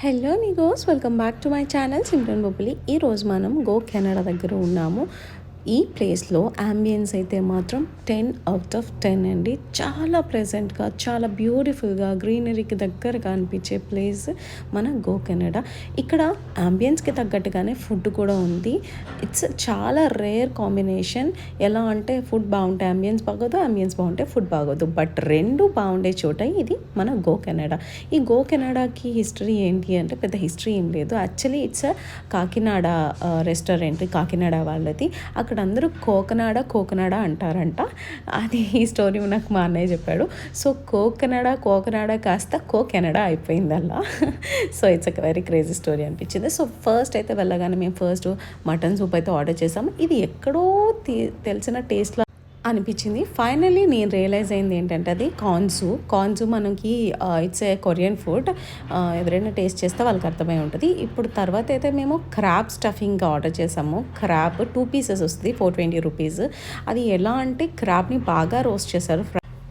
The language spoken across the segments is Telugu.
హలో నిగోస్, welcome back to my channel Simran Bobbili. ఈరోజు మనం గో కెనడా దగ్గర ఉన్నాము. ఈ ప్లేస్లో అంబియన్స్ అయితే మాత్రం 10/10 అండి. చాలా ప్లెజెంట్గా, చాలా బ్యూటిఫుల్గా, గ్రీనరీకి దగ్గరగా అనిపించే ప్లేస్ మన గో కెనడా. ఇక్కడ అంబియన్స్కి తగ్గట్టుగానే ఫుడ్ కూడా ఉంది. ఇట్స్ చాలా రేర్ కాంబినేషన్. ఎలా అంటే ఫుడ్ బాగుంటే అంబియన్స్ బాగోదు, అంబియన్స్ బాగుంటే ఫుడ్ బాగోదు. బట్ రెండు బాగుండే చోట ఇది మన గో కెనడా. ఈ గో కెనడాకి హిస్టరీ ఏంటి అంటే పెద్ద హిస్టరీ ఏం లేదు. Actually it's Kakinada restaurant, Kakinada వాళ్ళది. అక్కడ అందరూ కోకనాడ అంటారంట. అది ఈ స్టోరీ నాకు మా అన్నయ్య చెప్పాడు. సో కోకనాడ కాస్త కెనడా అయిపోయింది అలా. So it's a very crazy story అనిపించింది. సో ఫస్ట్ అయితే వెళ్ళగానే మేము ఫస్ట్ మటన్ సూప్ అయితే ఆర్డర్ చేసాము. ఇది ఎక్కడో తెలిసిన టేస్ట్లో అనిపించింది. ఫైనల్లీ నేను రియలైజ్ అయింది ఏంటంటే అది కాన్సు మనకి ఇట్స్ ఏ కొరియన్ ఫుడ్. ఎవరైనా టేస్ట్ చేస్తే వాళ్ళకి అర్థమై ఉంటుంది. ఇప్పుడు తర్వాత అయితే మేము క్రాబ్ స్టఫింగ్ ఆర్డర్ చేసాము. క్రాబ్ 2 pieces వస్తుంది, 420 రూపీస్. అది ఎలా అంటే క్రాబ్ని బాగా రోస్ట్ చేశారు.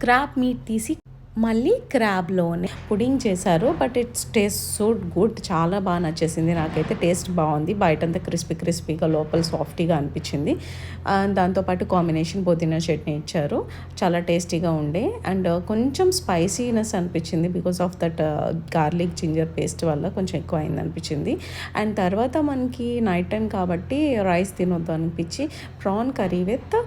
క్రాబ్ మీట్ తీసి మళ్ళీ క్రాబ్లోనే పుడింగ్ చేశారు. But it's taste so good, చాలా బాగా నచ్చేసింది నాకైతే. టేస్ట్ బాగుంది, బయటంతా క్రిస్పీగా లోపల సాఫ్టీగా అనిపించింది. దాంతోపాటు కాంబినేషన్ పుదీనా చట్నీ ఇచ్చారు, చాలా టేస్టీగా ఉండే. అండ్ కొంచెం స్పైసీనెస్ అనిపించింది because of that garlic ginger paste వల్ల కొంచెం ఎక్కువ అయింది అనిపించింది. అండ్ తర్వాత మనకి నైట్ టైం కాబట్టి రైస్ తినొద్దు అనిపించి prawn curry with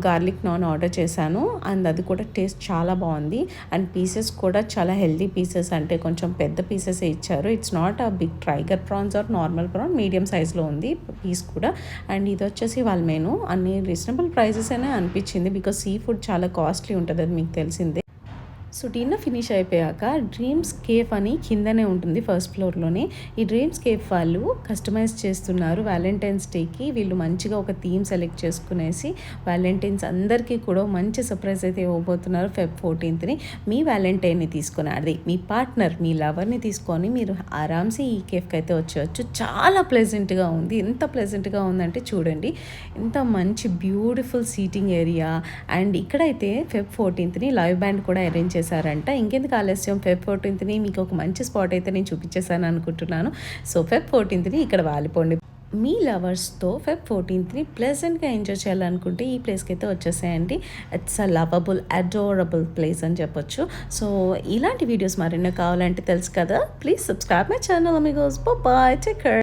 garlic non order చేశాను. అండ్ అది కూడా టేస్ట్ చాలా బాగుంది. అండ్ పీసెస్ కూడా చాలా హెల్దీ పీసెస్, అంటే కొంచెం పెద్ద పీసెస్ ఇచ్చారు. It's not a big tiger prawns or normal prawn, medium సైజ్లో ఉంది పీస్ కూడా. అండ్ ఇది వచ్చేసి వాళ్ళ మెనూ. అన్ని రీజనబుల్ ప్రైజెస్ అనే అనిపించింది బికాస్ సీ ఫుడ్ చాలా కాస్ట్లీ ఉంటుంది, అది మీకు తెలిసిందే. సో డిన్నర్ ఫినిష్ అయిపోయాక డ్రీమ్స్ కేఫ్ అని కిందనే ఉంటుంది, ఫస్ట్ ఫ్లోర్లోనే. ఈ డ్రీమ్స్ కేఫ్ వాళ్ళు కస్టమైజ్ చేస్తున్నారు వ్యాలంటైన్స్ డేకి. వీళ్ళు మంచిగా ఒక థీమ్ సెలెక్ట్ చేసుకునేసి వ్యాలంటైన్స్ అందరికీ కూడా మంచి సర్ప్రైజ్ అయితే ఇవ్వబోతున్నారు. Feb 14th మీ వ్యాలంటైన్ని తీసుకొని, అది మీ పార్ట్నర్, మీ లవర్ని తీసుకొని మీరు ఆరామ్సే ఈ కేఫ్కి అయితే వచ్చేయచ్చు. చాలా ప్లెజెంట్గా ఉంది. ఎంత ప్లెజెంట్గా ఉందంటే చూడండి, ఎంత మంచి బ్యూటిఫుల్ సీటింగ్ ఏరియా. అండ్ ఇక్కడైతే Feb 14th లైవ్ బ్యాండ్ కూడా అరేంజ్ చేశారంట. ఇంకెందుకు ఆలస్యం, Feb 14th మీకు ఒక మంచి స్పాట్ అయితే నేను చూపించేసాను అనుకుంటున్నాను. సో Feb 14th ఇక్కడ వాలిపోండి. మీ లవర్స్తో Feb 14th ప్లెజెంట్గా ఎంజాయ్ చేయాలనుకుంటే ఈ ప్లేస్కి అయితే వచ్చేసేయండి. It's a lovable, adorable place అని చెప్పొచ్చు. సో ఇలాంటి వీడియోస్ మరెన్నో కావాలంటే తెలుసు కదా, please subscribe my channel amigos. Bye, take care.